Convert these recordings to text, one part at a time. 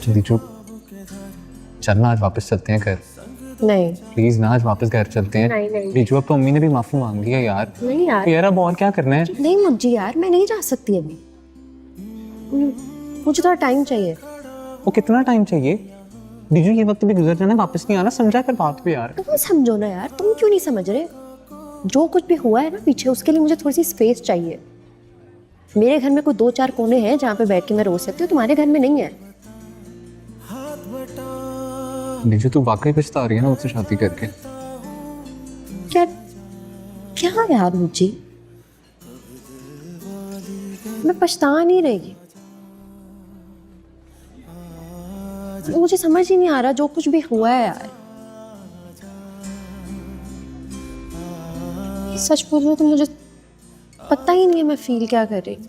दीजू चलना, आज वापस चलते हैं घर। नहीं प्लीज ना, आज वापस घर चलते हैं। नहीं दीजू अब तो अम्मी ने भी माफी मांग ली है यार। नहीं यार, यार अब और क्या करना है? नहीं मुझे यार, मैं नहीं जा सकती अभी। मुझे थोड़ा टाइम चाहिए। वो कितना टाइम चाहिए? दीजू ये वक्त भी गुजर जाना, वापस नहीं आना, समझा कर बात पे यार। तुम समझो ना यार, तुम क्यों नहीं समझ रहे? जो कुछ भी हुआ है ना पीछे, उसके लिए मुझे थोड़ी सी स्पेस चाहिए। मेरे घर में कोई 2-4 कोने हैं जहाँ पे बैठ के मैं रो सकती हूँ, तुम्हारे घर में नहीं है। दीजू तू वाकई पछता रही है ना मुझसे शादी करके? क्या क्या यार मुझे, मैं पछता नहीं रही। मुझे समझ ही नहीं आ रहा जो कुछ भी हुआ है यार। सच बोलो तो मुझे पता ही नहीं है मैं फील क्या कर रही हूँ।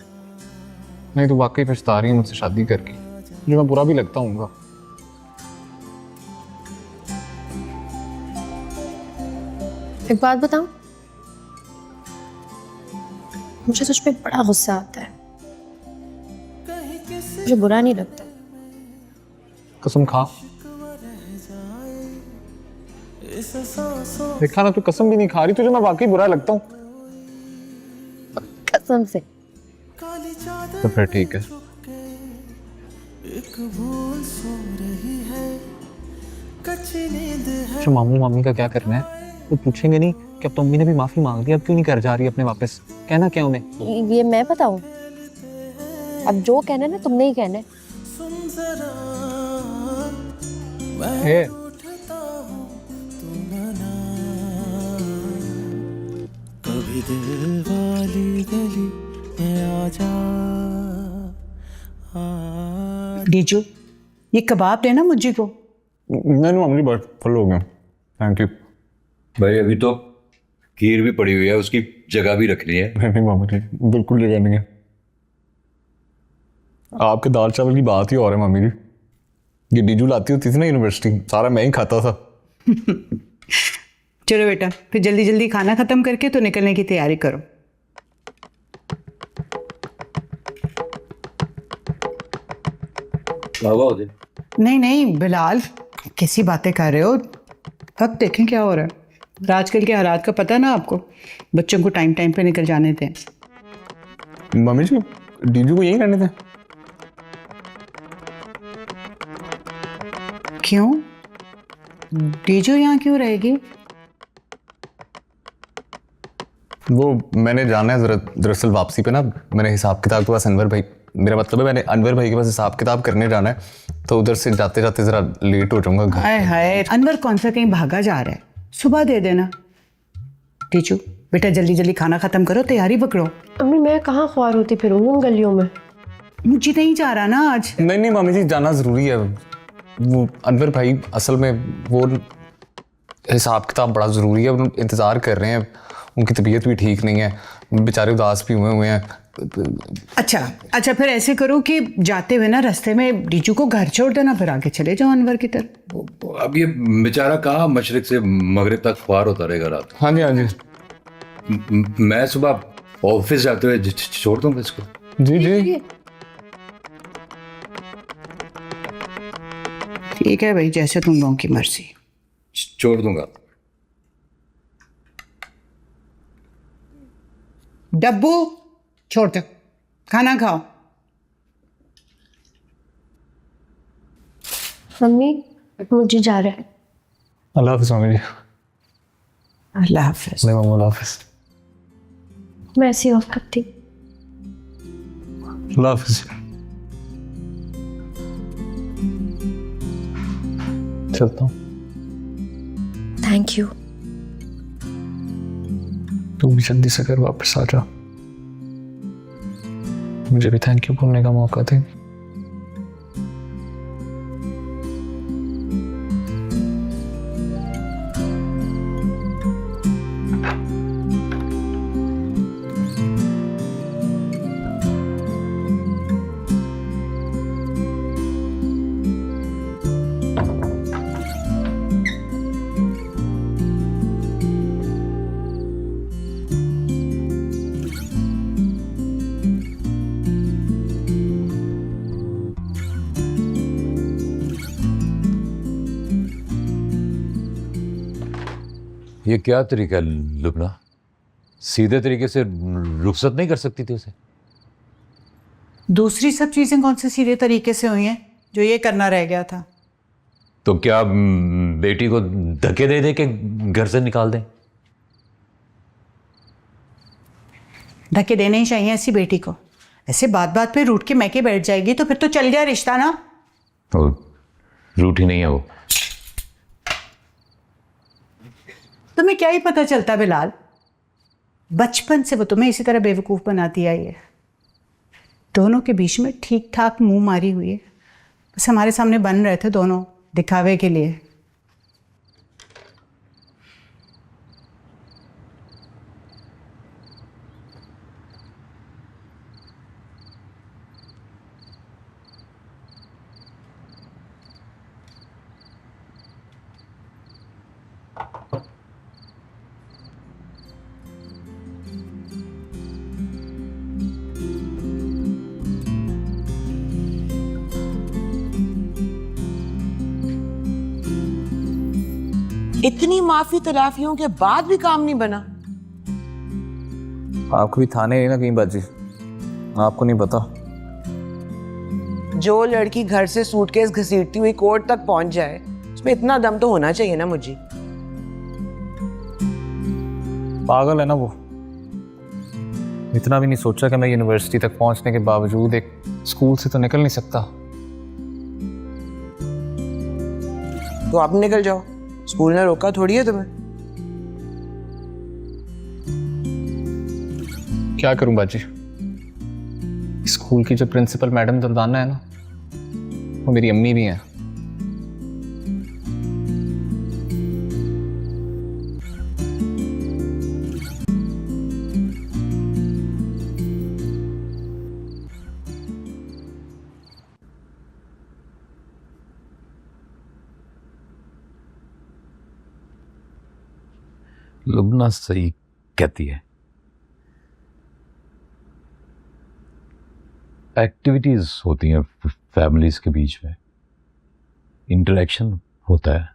नहीं, तू वाकई पछता रही है मुझसे शादी करके। मुझे मैं बुरा भी लगता हूँ। एक बात बताऊं, मुझे तुझ पे बड़ा गुस्सा आता है। मुझे बुरा नहीं लगता। कसम खा। देखा ना, तू कसम भी नहीं खा रही, तुझे मैं वाकई बुरा लगता हूँ। कसम से। तो फिर ठीक है। अच्छा, मामू मामी का क्या करना है? वो पूछेंगे नहीं कि अब तो अम्मी ने भी माफी मांग ली, अब क्यों नहीं घर जा रही अपने वापस? कहना क्या उन्हें? ये मैं बताऊं? अब जो कहना है ना तुमने ही कहना है। है। कभी दिल वाली गली में आजा। डीजू, ये कबाब देना मुझे को। नहीं मामू जी, बहुत फुल हो गया, थैंक यू। भाई अभी तो खीर भी पड़ी हुई है, उसकी जगह भी रखनी है। नहीं मामू जी, बिल्कुल जगह नहीं है। आपके दाल चावल की बात ही और है मामी जी। ये डीजू लाती होती थी ना यूनिवर्सिटी, सारा मैं ही खाता था। चलो बेटा, फिर जल्दी जल्दी खाना खत्म करके तो निकलने की तैयारी करो। नहीं नहीं बिलाल, कैसी बातें कर रहे हो? वक्त देखें क्या हो रहा है। आजकल के हालात का पता ना आपको, बच्चों को टाइम टाइम पे निकल जाने दें। मम्मी जी, डीजू को यहीं रहने दें। क्यों? डीजू यहाँ क्यों रहेगी? वो मैंने जाना है दरअसल वापसी पे ना, मैंने हिसाब किताब के पास अनवर भाई, मेरा मतलब है मैंने अनवर भाई के पास हिसाब किताब करने जाना है, तो उधर से जाते जाते जरा लेट हो जाऊंगा घर। हाय हाय, अनवर कौन सा कहीं भागा जा रहा है? सुबह दे देना। डीजू बेटा, जल्दी जल्दी खाना खत्म करो, तैयारी पकड़ो। अम्मी मैं कहाँ ख्वार होती फिरूंगी उन गलियों में? मुझे नहीं जा रहा ना आज। नहीं नहीं मामी जी, जाना ज़रूरी है। वो अनवर भाई असल में वो हिसाब किताब बड़ा ज़रूरी है, वो इंतज़ार कर रहे हैं, उनकी तबीयत भी ठीक नहीं है, बेचारे उदास भी हुए हैं। अच्छा, फिर ऐसे करो कि जाते हुए ना रास्ते में डीजू को घर छोड़ देना, फिर आगे चले जाओ अनवर की तरफ। अब ये बेचारा कहाँ मशरिक से मगरिब तक ख्वार होता रहेगा रात। हाँ जी हाँ जी। मैं सुबह ऑफिस जाते हुए छोड़ दूंगा इसको। जी जी ठीक है भाई, जैसे तुम लोगों की मर्जी। छोड़ दूंगा। डब्बू छोड़ दो, खाना खाओ। मम्मी मुझे जा रहा है। अल्लाह हाफिज़ मामी जी। अल्लाह हाफिज। नहीं मामू, अल्लाह हाफिज़। मैं ऐसे ऑफ करती। अल्लाह हाफिज़। चलता हूँ। Thank you. तू भी जल्दी से घर वापस आ जा, मुझे भी थैंक यू बोलने का मौका दे। ये क्या तरीका है लुबना? सीधे तरीके से रुखसत नहीं कर सकती थी उसे? दूसरी सब चीज़ें कौन से सीधे तरीके से हुई हैं जो ये करना रह गया था? तो क्या बेटी को धक्के दे दे के घर से निकाल दें? धक्के देने ही चाहिए ऐसी बेटी को। ऐसे बात बात पे रूठ के मैके बैठ जाएगी तो फिर तो चल गया रिश्ता ना। वो रूठी नहीं है वो। तुम्हें क्या ही पता चलता बिलाल, बचपन से वो तुम्हें इसी तरह बेवकूफ़ बनाती आई है। दोनों के बीच में ठीक ठाक मुंह मारी हुई है, बस हमारे सामने बन रहे थे दोनों दिखावे के लिए। इतनी माफी तलाफियों के बाद भी काम नहीं बना। आपको भी थाने नहीं ना कहीं बाजी, आपको नहीं पता। जो लड़की घर से सूटकेस घसीटती हुई कोर्ट तक पहुंच जाए, उसमें इतना दम तो होना चाहिए ना मुझे। पागल है ना वो, इतना भी नहीं सोचा कि मैं यूनिवर्सिटी तक पहुंचने के बावजूद एक स्कूल से तो निकल नहीं सकता। तो आप निकल जाओ, स्कूल ने रोका थोड़ी है तुम्हें। क्या करूं बाजी, स्कूल की जो प्रिंसिपल मैडम दर्दाना है ना, वो मेरी अम्मी भी हैं। लुबना सही कहती है। एक्टिविटीज होती हैं फैमिलीज के बीच में, इंटरेक्शन होता है,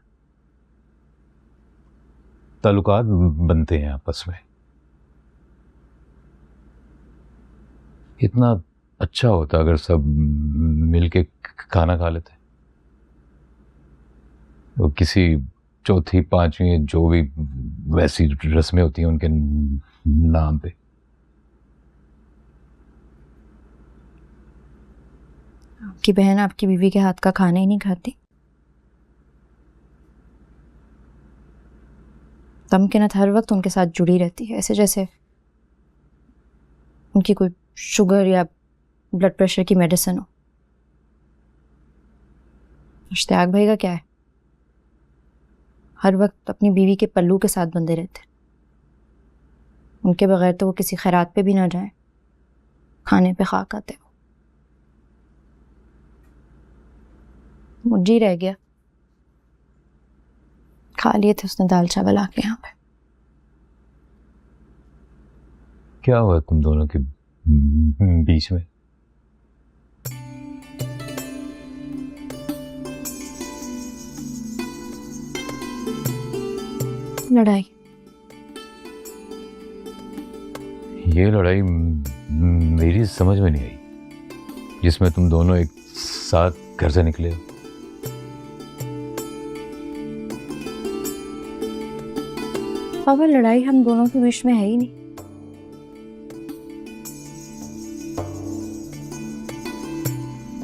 ताल्लुकात बनते हैं आपस में। इतना अच्छा होता अगर सब मिलके खाना खा लेते। तो किसी चौथी पांचवी जो भी वैसी रस्में होती हैं उनके नाम पे। आपकी बहन आपकी बीवी के हाथ का खाना ही नहीं खाती? तमकिनत हर वक्त उनके साथ जुड़ी रहती है, ऐसे जैसे उनकी कोई शुगर या ब्लड प्रेशर की मेडिसिन हो। इश्तियाक भाई का क्या है, हर वक्त अपनी बीवी के पल्लू के साथ बंधे रहते। उनके बगैर तो वो किसी खैरात पे भी ना जाए, खाने पे खाक आते। मुझे रह गया, खा लिए थे उसने दाल चावल आके यहाँ पे। क्या हुआ तुम दोनों के बीच में? लड़ाई। ये लड़ाई मेरी समझ में नहीं आई, जिसमें तुम दोनों एक साथ घर से निकले हो। पापा, लड़ाई हम दोनों के बीच में है ही नहीं।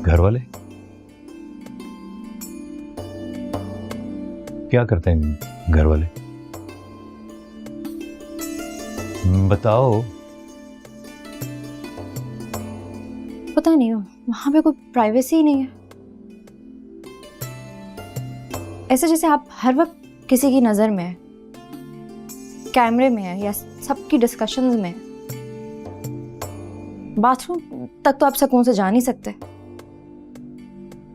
घर वाले क्या करते हैं? घर वाले बताओ। पता नहीं, वहां पे कोई प्राइवेसी ही नहीं है। ऐसे जैसे आप हर वक्त किसी की नजर में है, कैमरे में है, या सबकी डिस्कशंस में है। बाथरूम तक तो आप सुकून से जा नहीं सकते।